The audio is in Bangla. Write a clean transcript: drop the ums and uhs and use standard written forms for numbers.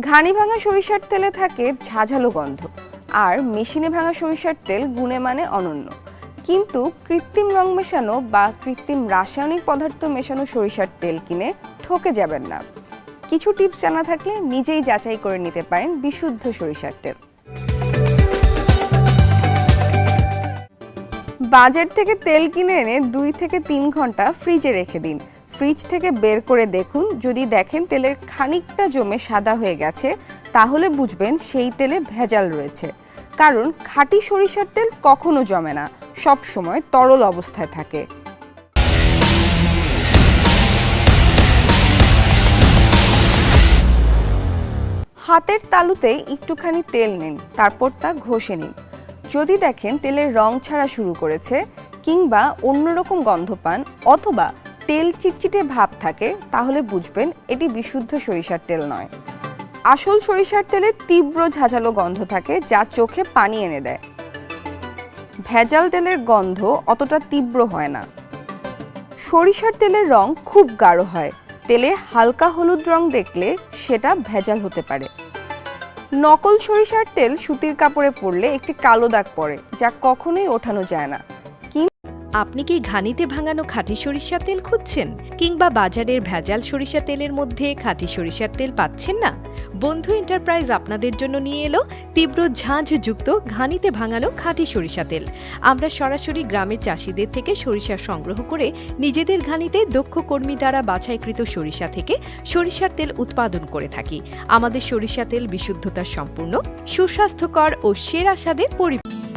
ঘানি ভাঙা সরিষার তেলে থাকে ঝাঝালো গন্ধ, আর মেশিনে ভাঙা সরিষার তেল গুণে মানে অনন্য। কিন্তু কৃত্রিম রং মেশানো বা কৃত্রিম রাসায়নিক পদার্থ মেশানো সরিষার তেল কিনে ঠকে যাবেন না। কিছু টিপস জানা থাকলে নিজেই যাচাই করে নিতে পারেন বিশুদ্ধ সরিষার তেল। বাজার থেকে তেল কিনে এনে 2 থেকে 3 ঘন্টা ফ্রিজে রেখে দিন। ফ্রিজ থেকে বের করে দেখুন, যদি দেখেন তেলের খানিকটা জমে সাদা হয়ে গেছে, তাহলে বুঝবেন সেই তেলে ভেজাল রয়েছে। কারণ খাঁটি সরিষার তেল কখনো জমে না, সব সময় তরল অবস্থায় থাকে। হাতের তালুতে একটুখানি তেল নিন, তারপর তা ঘষে নিন। যদি দেখেন তেলের রং ছাড়া শুরু করেছে কিংবা অন্যরকম গন্ধ পান অথবা তেল চিটচিটে ভাব থাকে, তাহলে বুঝবেন এটি বিশুদ্ধ সরিষার তেল নয়। আসল সরিষার তেলে তীব্র ঝাঁঝালো গন্ধ থাকে, যা চোখে পানি এনে দেয়। ভেজাল তেলের গন্ধ অতটা তীব্র হয় না। সরিষার তেলের রং খুব গাঢ় হয়। তেলে হালকা হলুদ রং দেখলে সেটা ভেজাল হতে পারে। নকল সরিষার তেল সুতির কাপড়ে পড়লে একটি কালো দাগ পড়ে, যা কখনোই ওঠানো যায় না। আপনি কি ঘানিতে ভাঙানো খাঁটি সরিষার তেল খুঁজছেন, কিংবা বাজারের ভেজাল সরিষা তেলের মধ্যে খাঁটি সরিষার তেল পাচ্ছেন না? বন্ধু এন্টারপ্রাইজ আপনাদের জন্য নিয়ে এলো তীব্র ঝাঁঝযুক্ত ঘানিতে ভাঙানো খাঁটি সরিষা তেল। আমরা সরাসরি গ্রামের চাষিদের থেকে সরিষা সংগ্রহ করে নিজেদের ঘানিতে দক্ষ কর্মী দ্বারা বাছাইকৃত সরিষা থেকে সরিষার তেল উৎপাদন করে থাকি। আমাদের সরিষা তেল বিশুদ্ধতা সম্পূর্ণ, সুস্বাস্থ্যকর ও সেরা স্বাদে পরিপূর্ণ।